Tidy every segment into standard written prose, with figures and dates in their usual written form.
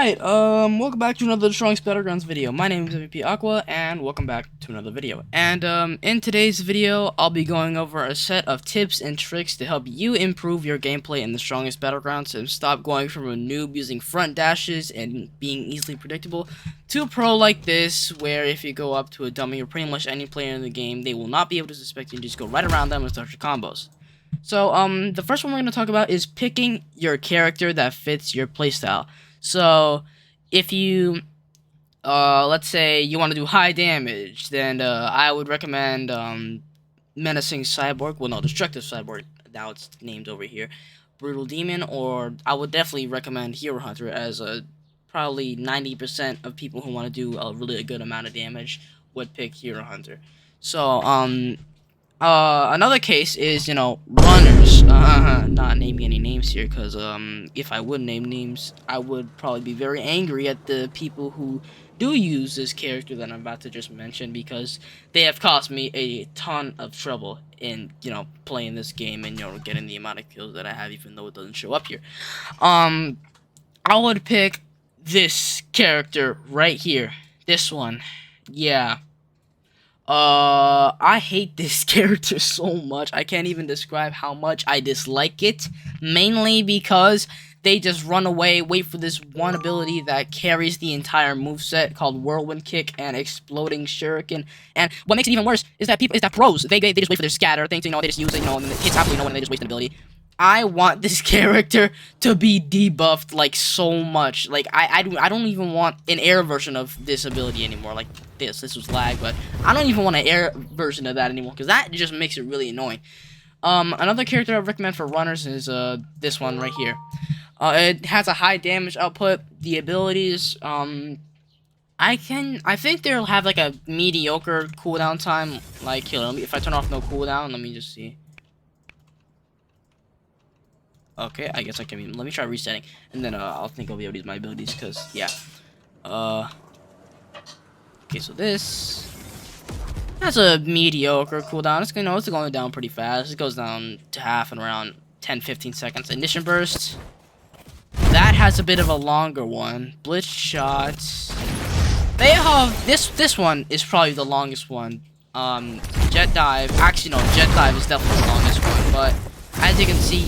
Alright, welcome back to another Strongest Battlegrounds video. My name is MVP Aqua, and welcome back to another video. And, in today's video, I'll be going over a set of tips and tricks to help you improve your gameplay in the Strongest Battlegrounds and stop going from a noob using front dashes and being easily predictable to a pro like this, where if you go up to a dummy or pretty much any player in the game, they will not be able to suspect you and just go right around them and start your combos. So, the first one we're going to talk about is picking your character that fits your playstyle. So, if you, let's say you want to do high damage, then, I would recommend, Menacing Cyborg, well, no, Destructive Cyborg, now it's named over here, Brutal Demon, or I would definitely recommend Hero Hunter, as, probably 90% of people who want to do a really good amount of damage would pick Hero Hunter. So, another case is, runners. Not naming any names here, because, if I would name names, I would probably be very angry at the people who do use this character that I'm about to just mention, because they have caused me a ton of trouble in, playing this game and, getting the amount of kills that I have, even though it doesn't show up here. I would pick this character right here. This one. Yeah. I hate this character so much. I can't even describe how much I dislike it. Mainly because they just run away, wait for this one ability that carries the entire moveset called Whirlwind Kick and Exploding Shuriken. And what makes it even worse is that pros, they just wait for their scatter thing, they just use it, and it hits happily, and they just waste an ability. I want this character to be debuffed, like, so much. Like, I don't even want an air version of this ability anymore. Like, this was lag, but I don't even want an air version of that anymore, because that just makes it really annoying. Another character I recommend for runners is, this one right here. It has a high damage output. The abilities, I think they'll have, like, a mediocre cooldown time. Like, here, if I turn off no cooldown, let me just see. Okay, I guess I can. Let me try resetting, and then I'll think I'll be able to use my abilities. Cause yeah. Okay, so this has a mediocre cooldown. It's it's going down pretty fast. It goes down to half in around 10-15 seconds. Ignition burst. That has a bit of a longer one. Blitz shot. They have this one is probably the longest one. Jet dive. Actually, no, jet dive is definitely the longest one. But as you can see,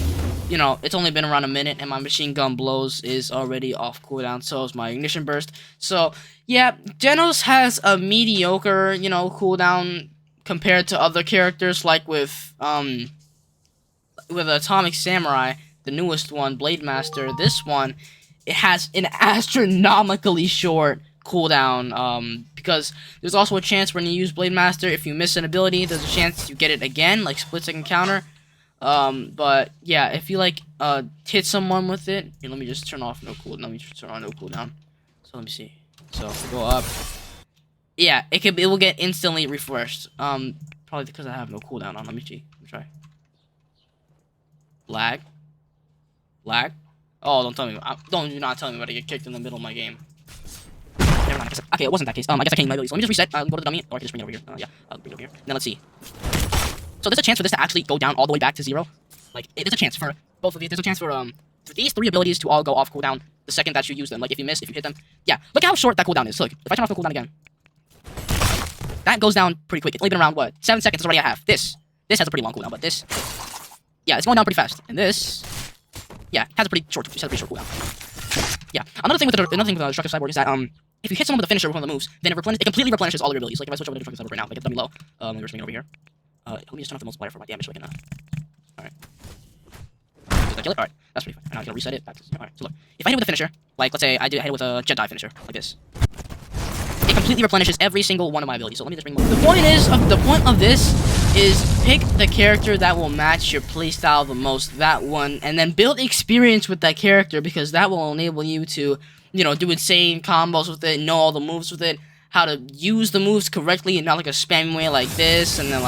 it's only been around a minute, and my machine gun blows is already off cooldown, so is my ignition burst. So, yeah, Genos has a mediocre, cooldown compared to other characters, like with Atomic Samurai, the newest one, Blade Master. This one, it has an astronomically short cooldown, because there's also a chance when you use Blade Master, if you miss an ability, there's a chance you get it again, like split second counter. But yeah, if you hit someone with it, here, let me just turn off no cooldown. Let me just turn on no cooldown. So let me see. So if I go up, yeah, it will get instantly refreshed. Probably because I have no cooldown on. Let me see. Let me try. Lag. Oh, don't tell me. Do not tell me about to get kicked in the middle of my game. Never mind. Okay, it wasn't that case. I guess I can't use my abilities. So let me just reset. Go to the dummy, or I can just bring it over here. Yeah, I'll bring it over here. Now let's see. So there's a chance for this to actually go down all the way back to 0. Like, there's a chance for both of these. There's a chance for these 3 abilities to all go off cooldown the second that you use them. Like, if you miss, if you hit them. Yeah, look at how short that cooldown is. Look, if I turn off the cooldown again, that goes down pretty quick. It's only been around, what, 7 seconds is already at half. This has a pretty long cooldown, but this, yeah, it's going down pretty fast. And this, yeah, has a pretty short cooldown. Yeah, another thing with the Destructive Cyborg is that, if you hit someone with a finisher with one of the moves, then it completely replenishes all your abilities. Like, if I switch over to Destructive Cyborg right now, like, it's dummy low. Let me just bring it over here. Let me just turn off the multiplier for my damage so I can, alright. Did I kill it? Alright, that's pretty fine. Now I'm gonna reset it back to 0. Alright, so look. If I hit it with a finisher, like, let's say I hit it with a jet dive finisher, like this. It completely replenishes every single one of my abilities. So let me just bring more. The point of this is pick the character that will match your playstyle the most, that one, and then build experience with that character, because that will enable you to, do insane combos with it, know all the moves with it, how to use the moves correctly and not like a spam way like this, and then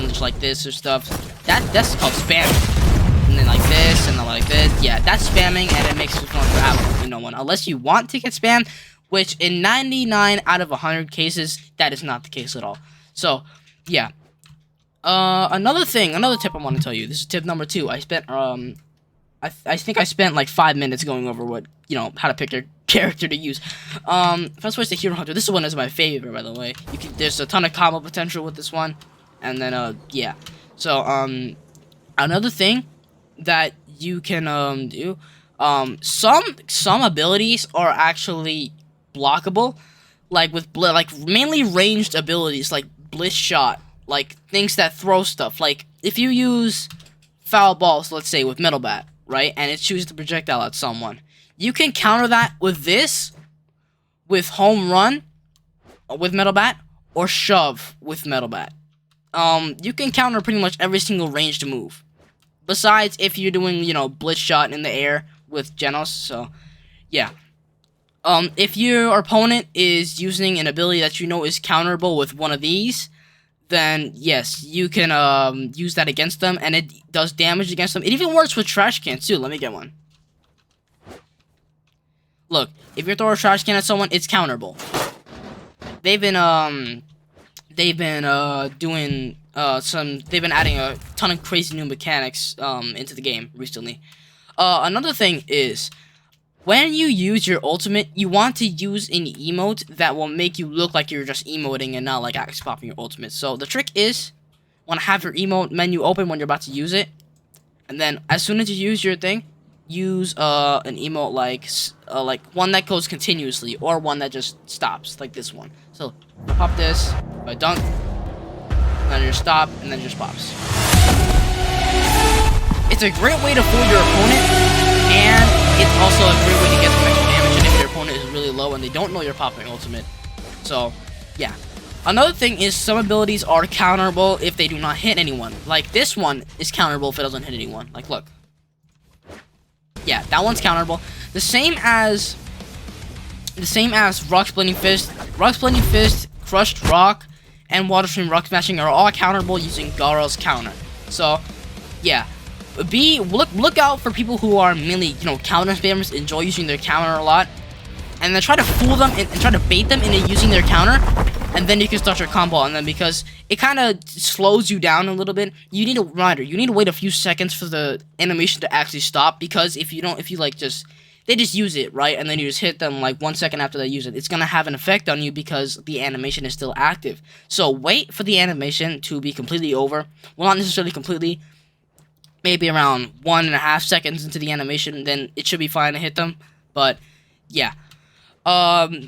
just like this or stuff. That's called spamming. And then like this, and then like this. Yeah, that's spamming, and it makes it fun for absolutely no one. Unless you want to get spammed, which in 99 out of 100 cases, that is not the case at all. So, yeah. Another tip I want to tell you. This is tip number 2. I spent, I think I spent like 5 minutes going over what, how to pick your character to use. First one is the Hero Hunter. This one is my favorite, by the way. There's a ton of combo potential with this one. And then, yeah. So, another thing that you can, do, some abilities are actually blockable. Like, mainly ranged abilities, like Blitz Shot. Like, things that throw stuff. Like, if you use Foul Balls, let's say, with Metal Bat, right? And it shoots the projectile at someone. You can counter that with this, with Home Run, with Metal Bat, or Shove with Metal Bat. You can counter pretty much every single ranged move. Besides if you're doing, you know, Blitz Shot in the air with Genos, so, yeah. If your opponent is using an ability that you know is counterable with one of these, then yes, you can use that against them, and it does damage against them. It even works with trash cans too. Let me get one. Look, if you throw a trash can at someone, it's counterable. They've been adding a ton of crazy new mechanics into the game recently. Another thing is, when you use your ultimate, you want to use an emote that will make you look like you're just emoting and not like actually popping your ultimate. So the trick is, want to have your emote menu open when you're about to use it, and then as soon as you use your thing, use an emote like one that goes continuously or one that just stops, like this one. So pop this, by dunk, and then just stop, and then just pops. It's a great way to fool your opponent, and it's also a great way to get some extra damage, and if your opponent is really low and they don't know you're popping ultimate. So, yeah. Another thing is, some abilities are counterable if they do not hit anyone. Like, this one is counterable if it doesn't hit anyone. Like, look. Yeah, that one's counterable. The same as Rock Splitting Fist. Rock Splitting Fist, Crushed Rock, and Water Stream Rock Smashing are all counterable using Garo's counter. So, yeah. Look out for people who are mainly, you know, counter spammers, enjoy using their counter a lot, and then try to fool them and try to bait them into using their counter, and then you can start your combo on them, because it kind of slows you down a little bit. You need a reminder. You need to wait a few seconds for the animation to actually stop, because if you they just use it, right, and then you just hit them like 1 second after they use it, it's gonna have an effect on you because the animation is still active. So wait for the animation to be completely over. Well, not necessarily completely. Maybe around 1.5 seconds into the animation, then it should be fine to hit them. But yeah,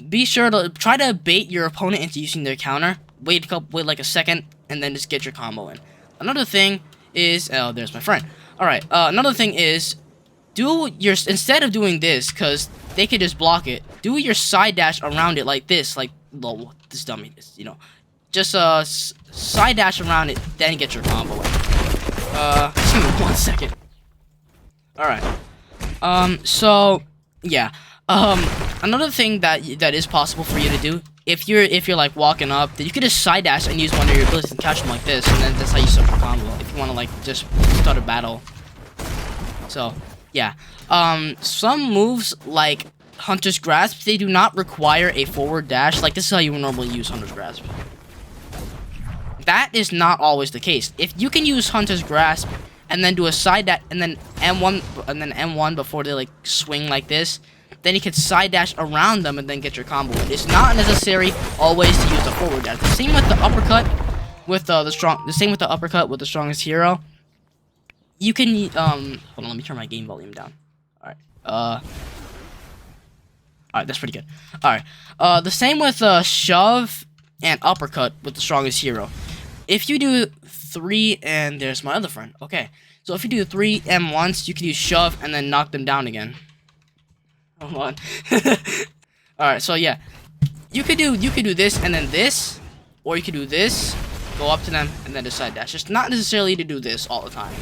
be sure to try to bait your opponent into using their counter. Wait like a second, and then just get your combo in. Another thing is, oh, there's my friend. All right, another thing is, instead of doing this, because they could just block it, do your side dash around it like this, like this dummy, you know, just side dash around it, then get your combo in. Just give me 1 second. Alright. So, yeah. Another thing that is possible for you to do, if you're like walking up, then you could just side dash and use one of your abilities and catch them like this, and then that's how you start your combo, if you want to like just start a battle. So, yeah. Some moves like Hunter's Grasp, they do not require a forward dash. Like, this is how you would normally use Hunter's Grasp. That is not always the case. If you can use Hunter's Grasp and then do a side dash and then M1 before they like swing like this, then you can side dash around them and then get your combo in. It's not necessary always to use the forward dash. The same with the uppercut with the strongest hero. You can hold on, let me turn my game volume down. Alright, that's pretty good. Alright, the same with shove and uppercut with the strongest hero. If you do 3, and there's my other friend. Okay, so if you do 3 M1s, you can use shove and then knock them down again. Hold on. Alright, so yeah, you could do this and then this, or you could do this, go up to them, and then decide dash. It's not necessarily to do this all the time.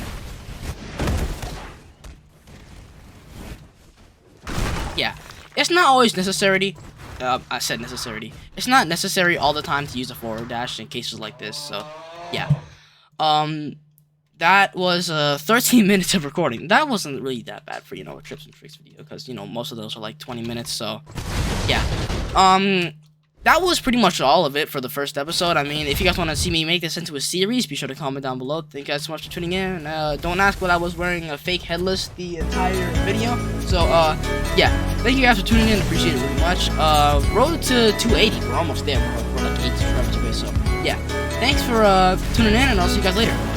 Yeah, it's not always necessary. I said necessity. It's not necessary all the time to use a forward dash in cases like this, so, yeah. That was 13 minutes of recording. That wasn't really that bad for, you know, a Trips and Tricks video, because, you know, most of those are like 20 minutes, so, yeah. that was pretty much all of it for the first episode. I mean, if you guys want to see me make this into a series, be sure to comment down below. Thank you guys so much for tuning in. Don't ask what I was wearing a fake headless the entire video. So, yeah. Thank you guys for tuning in. Appreciate it really much. Road to 280. We're almost there. We're like 8 subscribers away. So, yeah. Thanks for tuning in, and I'll see you guys later.